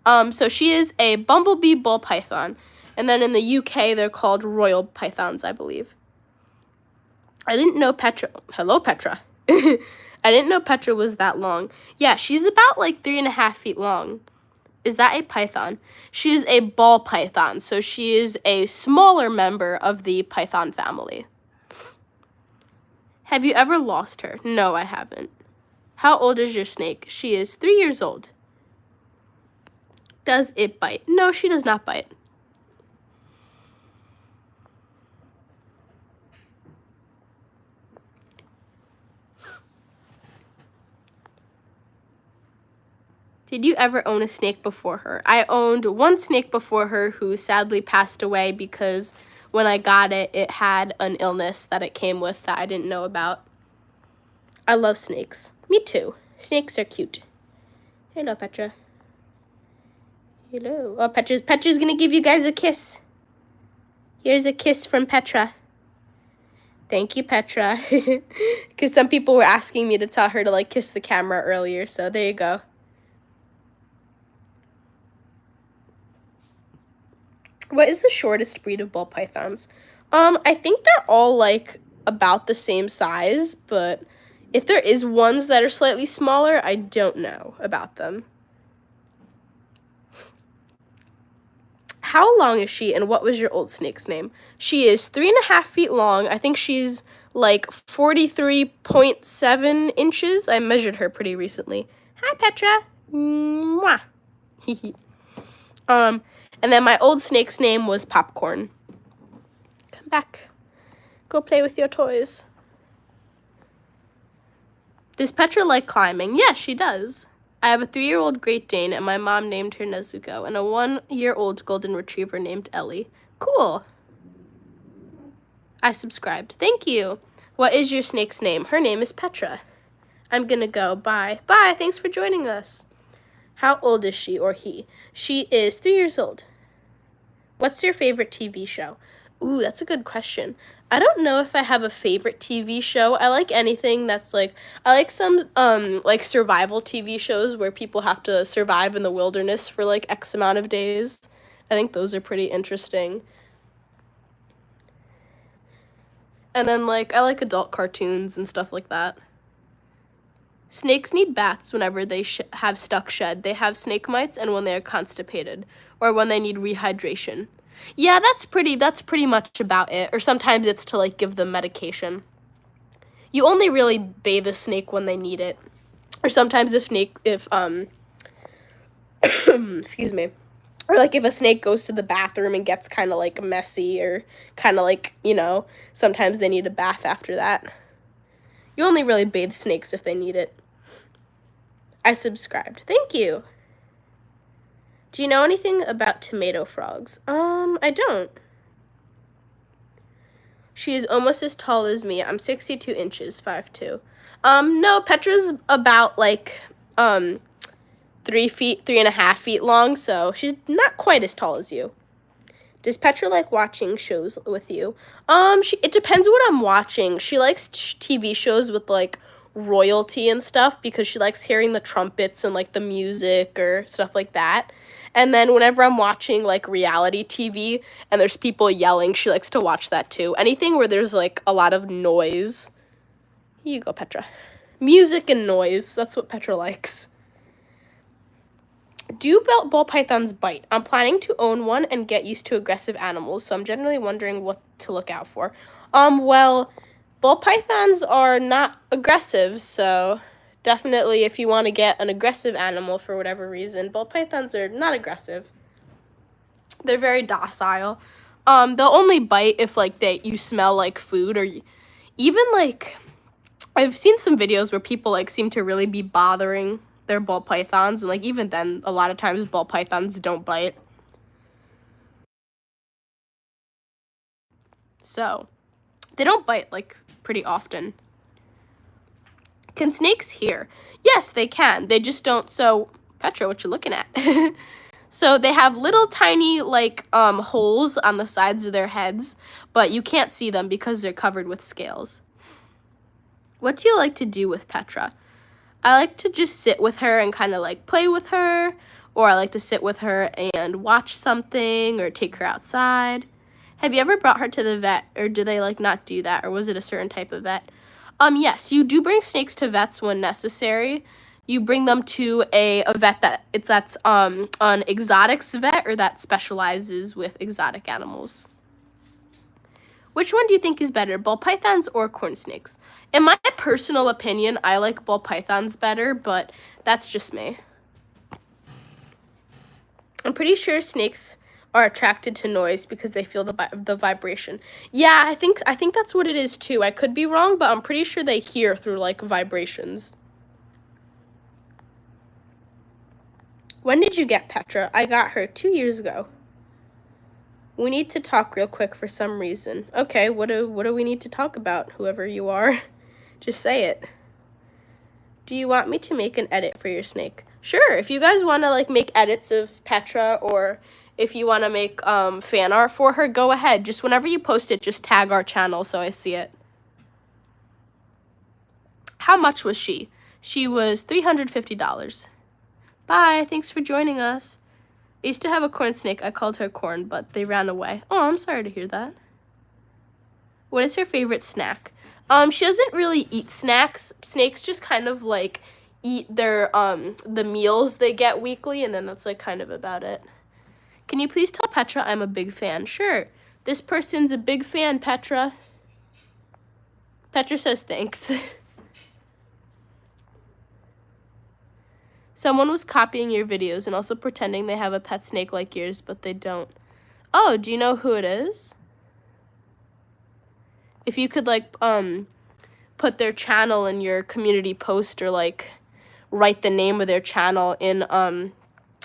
So she is a bumblebee ballpython. And then in the UK, they're called royal pythons, I believe. I didn't know Petra. Hello, Petra. I didn't know Petra was that long. Yeah, she's about like 3.5 feet long. Is that a python? She is a ball python, so she is a smaller member of the python family. Have you ever lost her? No, I haven't. How old is your snake? She is 3 years old. Does it bite? No, she does not bite. Did you ever own a snake before her? I owned 1 snake before her who sadly passed away because when I got it, it had an illness that it came with that I didn't know about. I love snakes. Me too. Snakes are cute. Hello, Petra. Hello. Oh, Petra's gonna give you guys a kiss. Here's a kiss from Petra. Thank you, Petra. Because some people were asking me to tell her to, like, kiss the camera earlier, so there you go. What is the shortest breed of ball pythons? I think they're all, like, about the same size, but if there is ones that are slightly smaller, I don't know about them. How long is she, and what was your old snake's name? She is 3.5 feet long. I think she's, like, 43.7 inches. I measured her pretty recently. Hi, Petra. Mwah. And then my old snake's name was Popcorn. Come back. Go play with your toys. Does Petra like climbing? Yes, she does. I have a 3-year-old Great Dane, and my mom named her Nezuko, and a 1-year-old Golden Retriever named Ellie. Cool. I subscribed. Thank you. What is your snake's name? Her name is Petra. I'm gonna go. Bye. Bye. Thanks for joining us. How old is she or he? She is 3 years old. What's your favorite TV show? Ooh, that's a good question. I don't know if I have a favorite TV show. I like anything that's like, I like some like survival TV shows where people have to survive in the wilderness for like X amount of days. I think those are pretty interesting. And then like I like adult cartoons and stuff like that. Snakes need baths whenever they have stuck shed. They have snake mites and when they are constipated or when they need rehydration. Yeah, that's pretty much about it. Or sometimes it's to like give them medication. You only really bathe a snake when they need it. Or sometimes if excuse me. Or like if a snake goes to the bathroom and gets kind of like messy or kind of like, sometimes they need a bath after that. You only really bathe snakes if they need it. I subscribed. Thank you. Do you know anything about tomato frogs? I don't. She is almost as tall as me. I'm 62 inches, 5'2". No, Petra's about like 3.5 feet long, so she's not quite as tall as you. Does Petra like watching shows with you? It depends what I'm watching. She likes TV shows with like royalty and stuff because she likes hearing the trumpets and like the music or stuff like that. And then whenever I'm watching like reality TV and there's people yelling, she likes to watch that too. Anything where there's like a lot of noise. Here you go, Petra. Music and noise. That's what Petra likes. Do ball pythons bite? I'm planning to own one and get used to aggressive animals, so I'm generally wondering what to look out for. Well, ball pythons are not aggressive, so definitely if you want to get an aggressive animal for whatever reason, ball pythons are not aggressive. They're very docile. They'll only bite if like you smell like food or even like I've seen some videos where people like seem to really be bothering their ball pythons, and like even then a lot of times ball pythons don't bite. So they don't bite like pretty often. Can snakes hear? Yes, they can. They just don't. So Petra, what you looking at? So they have little tiny like holes on the sides of their heads, but you can't see them because they're covered with scales. What do you like to do with Petra? I like to just sit with her and kind of like play with her, or I like to sit with her and watch something or take her outside. Have you ever brought her to the vet, or do they like not do that, or was it a certain type of vet? Yes, you do bring snakes to vets when necessary. You bring them to a vet that's an exotics vet or that specializes with exotic animals. Which one do you think is better, ball pythons or corn snakes? In my personal opinion, I like ball pythons better, but that's just me. I'm pretty sure snakes are attracted to noise because they feel the vibration. Yeah, I think that's what it is too. I could be wrong, but I'm pretty sure they hear through like vibrations. When did you get Petra? I got her 2 years ago. We need to talk real quick for some reason. Okay, what do we need to talk about, whoever you are? Just say it. Do you want me to make an edit for your snake? Sure, if you guys want to like make edits of Petra, or if you want to make fan art for her, go ahead. Just whenever you post it, just tag our channel so I see it. How much was she? She was $350. Bye, thanks for joining us. I used to have a corn snake. I called her Corn, but they ran away. Oh, I'm sorry to hear that. What is her favorite snack? She doesn't really eat snacks. Snakes just kind of like eat their the meals they get weekly, and then that's like kind of about it. Can you please tell Petra I'm a big fan? Sure. This person's a big fan, Petra. Petra says thanks. Someone was copying your videos and also pretending they have a pet snake like yours, but they don't. Oh, do you know who it is? If you could like put their channel in your community post, or like write the name of their channel in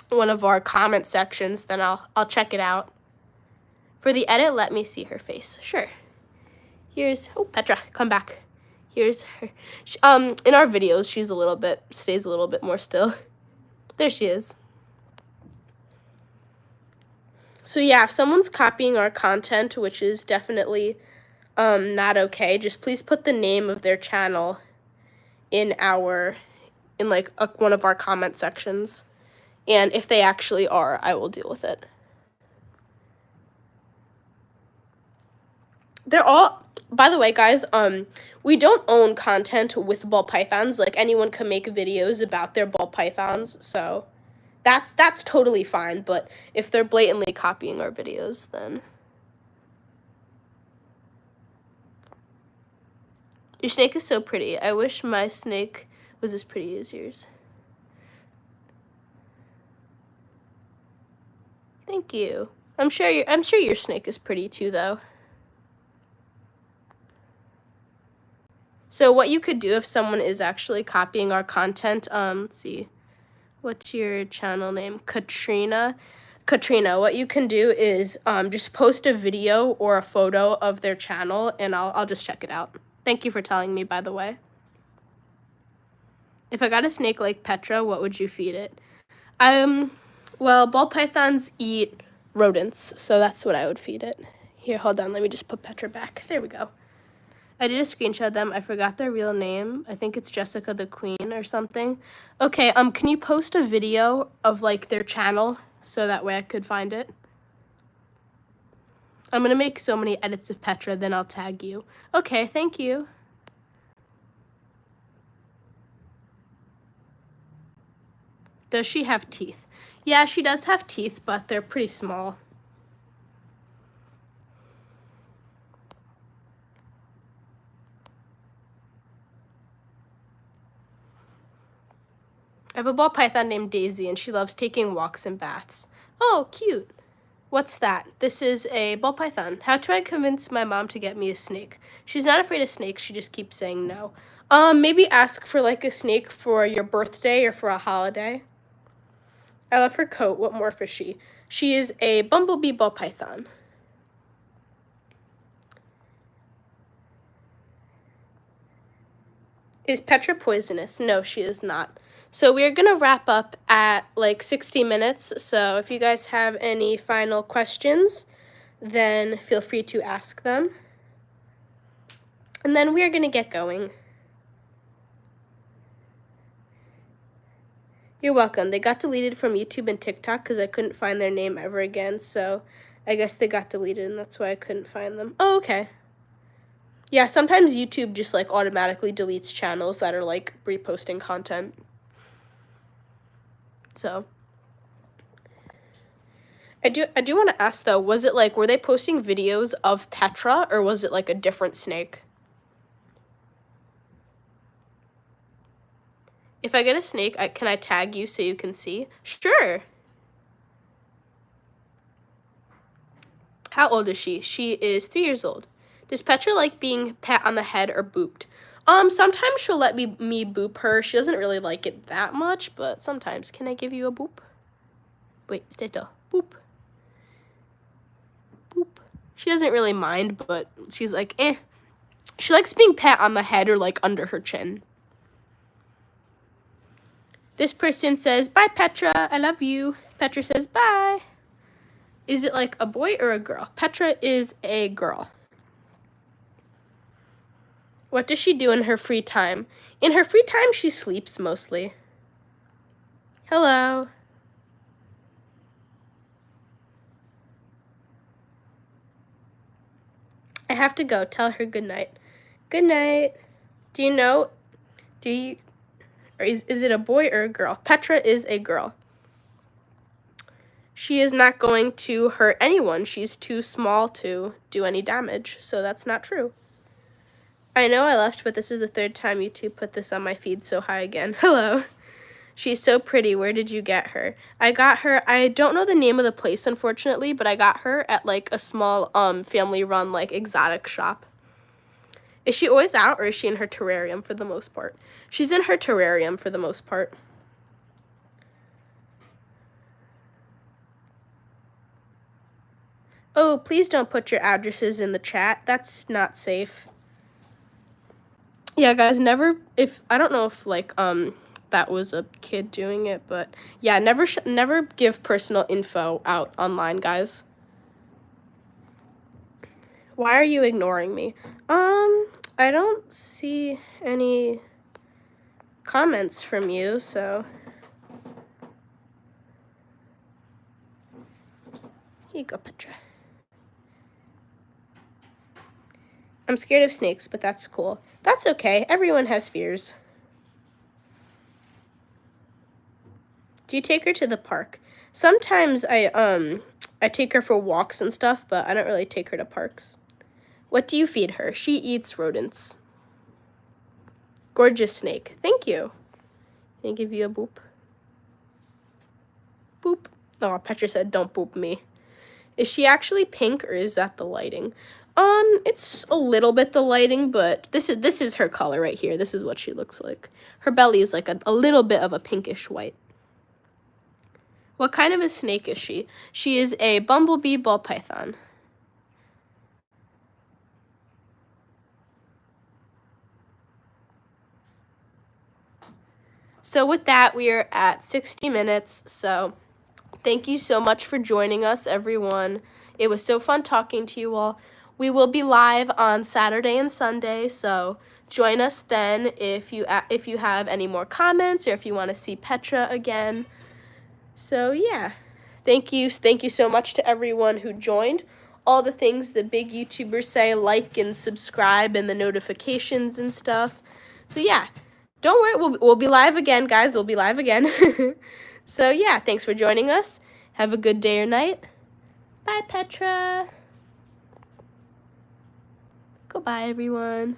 one of our comment sections, then I'll check it out. For the edit, let me see her face. Sure. Here's Petra, come back. Here's her. In our videos, stays a little bit more still. There she is. So yeah, if someone's copying our content, which is definitely not okay, just please put the name of their channel in like one of our comment sections. And if they actually are, I will deal with it. They're all, by the way, guys, we don't own content with ball pythons. Like, anyone can make videos about their ball pythons, so that's totally fine. But if they're blatantly copying our videos, then your snake is so pretty. I wish my snake was as pretty as yours. Thank you. I'm sure your snake is pretty too, though. So what you could do if someone is actually copying our content, let's see, what's your channel name? Katrina, what you can do is just post a video or a photo of their channel, and I'll just check it out. Thank you for telling me, by the way. If I got a snake like Petra, what would you feed it? Well, ball pythons eat rodents, so that's what I would feed it. Here, hold on, let me just put Petra back. There we go. I did a screenshot of them. I forgot their real name. I think it's Jessica the Queen or something. Okay, can you post a video of, like, their channel so that way I could find it? I'm gonna make so many edits of Petra, then I'll tag you. Okay, thank you. Does she have teeth? Yeah, she does have teeth, but they're pretty small. I have a ball python named Daisy, and she loves taking walks and baths. Oh, cute. What's that? This is a ball python. How do I convince my mom to get me a snake? She's not afraid of snakes. She just keeps saying no. Maybe ask for, like, a snake for your birthday or for a holiday. I love her coat. What morph is she? She is a bumblebee ball python. Is Petra poisonous? No, she is not. So we're going to wrap up at like 60 minutes. So if you guys have any final questions, then feel free to ask them. And then we're going to get going. You're welcome. They got deleted from YouTube and TikTok because I couldn't find their name ever again. So I guess they got deleted and that's why I couldn't find them. Oh, okay. Yeah, sometimes YouTube just like automatically deletes channels that are like reposting content. So I do want to ask though, was it like, were they posting videos of Petra or was it like a different snake? If I get a snake, can I tag you so you can see? Sure. How old is she? She is 3 years old. Does Petra like being pat on the head or booped? Sometimes she'll let me boop her. She doesn't really like it that much, but sometimes. Can I give you a boop? Wait, Tito. Boop. Boop. She doesn't really mind, but she's like, eh. She likes being pat on the head or like under her chin. This person says, bye, Petra. I love you. Petra says, bye. Is it like a boy or a girl? Petra is a girl. What does she do in her free time? In her free time, she sleeps mostly. Hello. I have to go. Tell her good night. Good night. Do you know? Or is it a boy or a girl? Petra is a girl. She is not going to hurt anyone. She's too small to do any damage, so that's not true. I know I left, but this is the 3rd time YouTube put this on my feed, so hi again. Hello. She's so pretty. Where did you get her? I got her, I don't know the name of the place, unfortunately, but I got her at, like, a small, family-run, like, exotic shop. Is she always out, or is she in her terrarium for the most part? She's in her terrarium for the most part. Oh, please don't put your addresses in the chat. That's not safe. Yeah, guys, I don't know if, like, that was a kid doing it, but yeah, never give personal info out online, guys. Why are you ignoring me? I don't see any comments from you, so. Here you go, Petra. I'm scared of snakes, but that's cool. That's okay. Everyone has fears. Do you take her to the park? Sometimes I take her for walks and stuff, but I don't really take her to parks. What do you feed her? She eats rodents. Gorgeous snake. Thank you. Can I give you a boop? Boop. Oh, Petra said, don't boop me. Is she actually pink or is that the lighting? It's a little bit the lighting, but this is her color right here. This is what she looks like. Her belly is like a little bit of a pinkish white. What kind of a snake is she? She is a bumblebee ball python. So with that, we are at 60 minutes. So thank you so much for joining us, everyone. It was so fun talking to you all. We will be live on Saturday and Sunday, so join us then if you have any more comments or if you want to see Petra again. So yeah, thank you so much to everyone who joined. All the things that big YouTubers say, like and subscribe and the notifications and stuff. So yeah. Don't worry, we'll be live again, guys. We'll be live again. So, yeah, thanks for joining us. Have a good day or night. Bye, Petra. Goodbye, everyone.